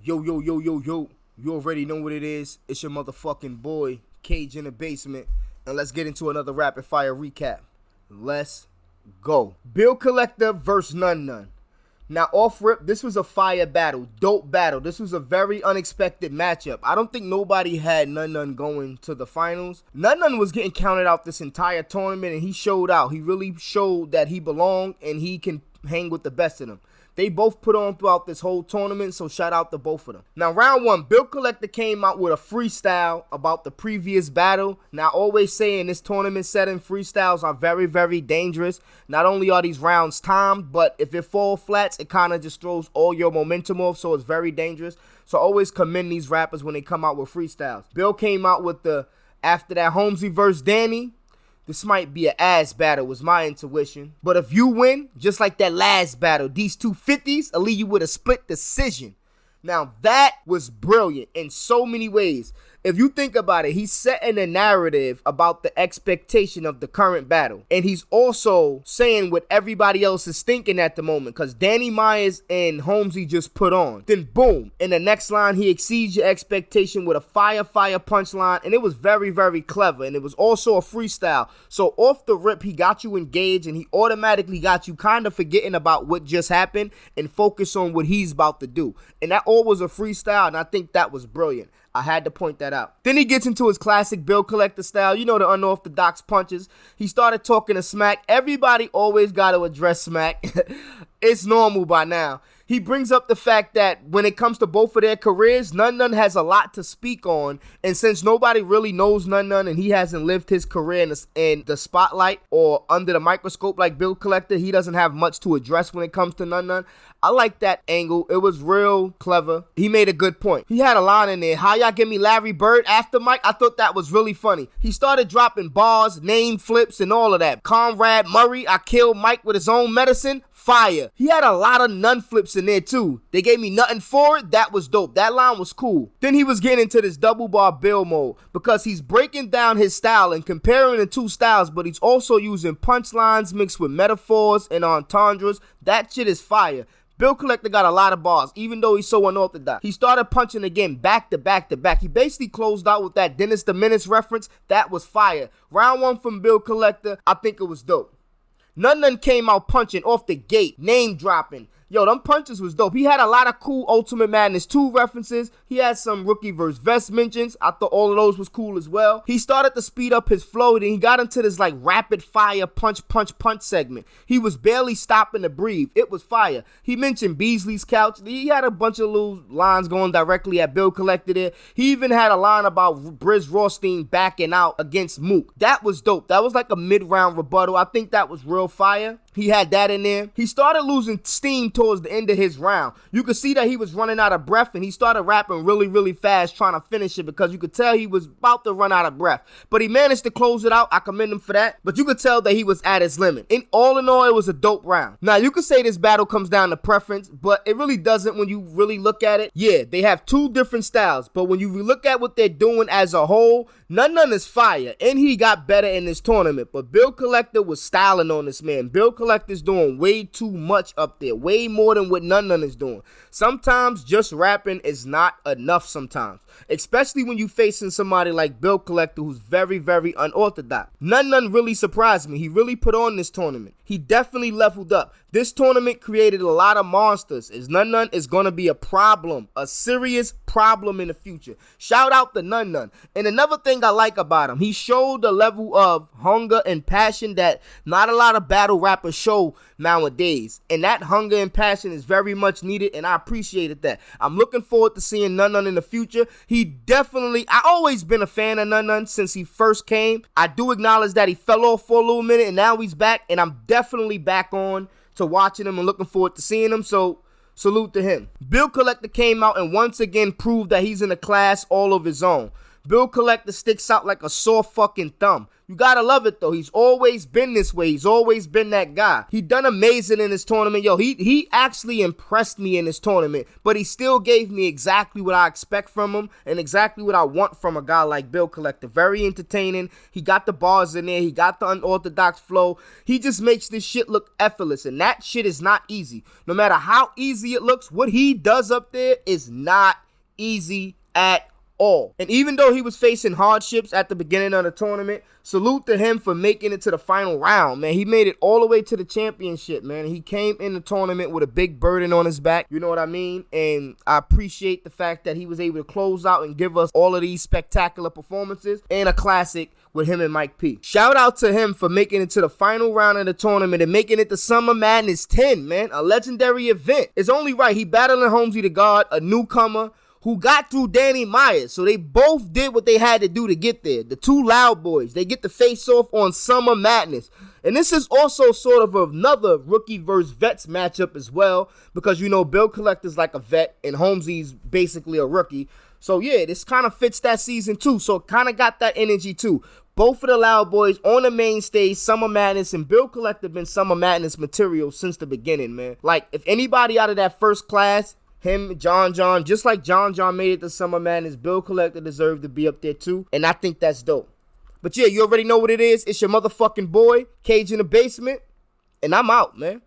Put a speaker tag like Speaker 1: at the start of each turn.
Speaker 1: Yo, yo, yo, yo, yo. You already know what it is. It's your motherfucking boy, Cage in the Basement. And let's get into another rapid fire recap. Let's go. Bill Collector versus Nun Nun. Now, off rip, this was a fire battle. Dope battle. This was a very unexpected matchup. I don't think nobody had Nun Nun going to the finals. Nun Nun was getting counted out this entire tournament, and he showed out. He really showed that he belonged, and he can hang with the best of them. They both put on throughout this whole tournament, so shout out to both of them. Now, round one, Bill Collector came out with a freestyle about the previous battle. Now, I always say in this tournament setting, freestyles are very, very dangerous. Not only are these rounds timed, but if it fall flats, it kind of just throws all your momentum off, so it's very dangerous. So I always commend these rappers when they come out with freestyles. Bill came out with the, after that Holmesy versus Danny, this might be an ass battle, was my intuition. But if you win, just like that last battle, these two 50s will leave you with a split decision. Now, that was brilliant in so many ways. If you think about it, he's setting a narrative about the expectation of the current battle. And he's also saying what everybody else is thinking at the moment. Because Danny Myers and Holmesy just put on. Then boom, in the next line, he exceeds your expectation with a fire punchline. And it was very, very clever. And it was also a freestyle. So off the rip, he got you engaged. And he automatically got you kind of forgetting about what just happened. And focus on what he's about to do. And that all was a freestyle. And I think that was brilliant. I had to point that out. Then he gets into his classic Bill Collector style. You know, the unorthodox punches. He started talking to Smack. Everybody always got to address Smack. It's normal by now. He brings up the fact that when it comes to both of their careers, Nun Nun has a lot to speak on. And since nobody really knows Nun Nun and he hasn't lived his career in the spotlight or under the microscope like Bill Collector, he doesn't have much to address when it comes to Nun Nun. I like that angle. It was real clever. He made a good point. He had a line in there. How y'all give me Larry Bird after Mike? I thought that was really funny. He started dropping bars, name flips, and all of that. Conrad Murray, I killed Mike with his own medicine. Fire. He had a lot of nun flips in there too. They gave me nothing for it. That was dope. That line was cool. Then he was getting into this double bar Bill mode because he's breaking down his style and comparing the two styles, but he's also using punchlines mixed with metaphors and entendres. That shit is fire. Bill Collector got a lot of bars, even though he's so unorthodox. He started punching again, back to back to back. He basically closed out with that Dennis the Menace reference. That was fire. Round one from Bill Collector, I think it was dope. Nun Nun came out punching off the gate, name dropping. Yo, them punches was dope. He had a lot of cool Ultimate Madness 2 references. He had some Rookie vs. Vest mentions. I thought all of those was cool as well. He started to speed up his flow, then he got into this like rapid fire punch segment. He was barely stopping to breathe. It was fire. He mentioned Beasley's couch. He had a bunch of little lines going directly at Bill Collector there. He even had a line about Briz Rothstein backing out against Mook. That was dope. That was like a mid-round rebuttal. I think that was real fire. He had that in there. He started losing steam towards the end of his round. You could see that he was running out of breath, and he started rapping really, really fast trying to finish it because you could tell he was about to run out of breath. But he managed to close it out. I commend him for that. But you could tell that he was at his limit. In all, it was a dope round. Now, you could say this battle comes down to preference, but it really doesn't when you really look at it. Yeah, they have two different styles, but when you look at what they're doing as a whole, Nun Nun is fire, and he got better in this tournament. But Bill Collector was styling on this man. Bill Collector's doing way too much up there, way more than what Nun Nun is doing. Sometimes just rapping is not enough sometimes, especially when you facing somebody like Bill Collector who's very, very unorthodox. Nun Nun really surprised me. He really put on this tournament. He definitely leveled up. This tournament created a lot of monsters. As Nun Nun is going to be a problem, a serious problem in the future. Shout out to Nun Nun. And another thing I like about him, he showed a level of hunger and passion that not a lot of battle rappers show nowadays. And that hunger and passion is very much needed, and I appreciated that. I'm looking forward to seeing Nun Nun in the future. I always been a fan of Nun Nun since he first came. I do acknowledge that he fell off for a little minute, and now he's back, and I'm definitely back on to watching him and looking forward to seeing him. So salute to him. Bill Collector came out and once again proved that he's in a class all of his own. Bill Collector sticks out like a sore fucking thumb. You gotta love it though. He's always been this way. He's always been that guy. He done amazing in this tournament. Yo, he actually impressed me in this tournament, but he still gave me exactly what I expect from him and exactly what I want from a guy like Bill Collector. Very entertaining. He got the bars in there. He got the unorthodox flow. He just makes this shit look effortless, and that shit is not easy. No matter how easy it looks, what he does up there is not easy at all. And even though he was facing hardships at the beginning of the tournament, salute to him for making it to the final round, man. He made it all the way to the championship, man. He came in the tournament with a big burden on his back, you know what I mean? And I appreciate the fact that he was able to close out and give us all of these spectacular performances and a classic with him and Mike P. Shout out to him for making it to the final round of the tournament and making it to Summer Madness 10, man. A legendary event. It's only right. He battling Holmesy the God, a newcomer, who got through Danny Myers. So they both did what they had to do to get there. The two loud boys, they get to face off on Summer Madness. And this is also sort of another rookie versus vets matchup as well, because you know Bill Collector's like a vet and Holmesy's basically a rookie. So yeah, this kind of fits that season too. So it kind of got that energy too. Both of the loud boys on the main stage, Summer Madness, and Bill Collector been Summer Madness material since the beginning, man. Like, if anybody out of that first class, him, John, just like John made it to Summer Madness, Bill Collector deserved to be up there too, and I think that's dope. But yeah, you already know what it is. It's your motherfucking boy, Cage in the Basement, and I'm out, man.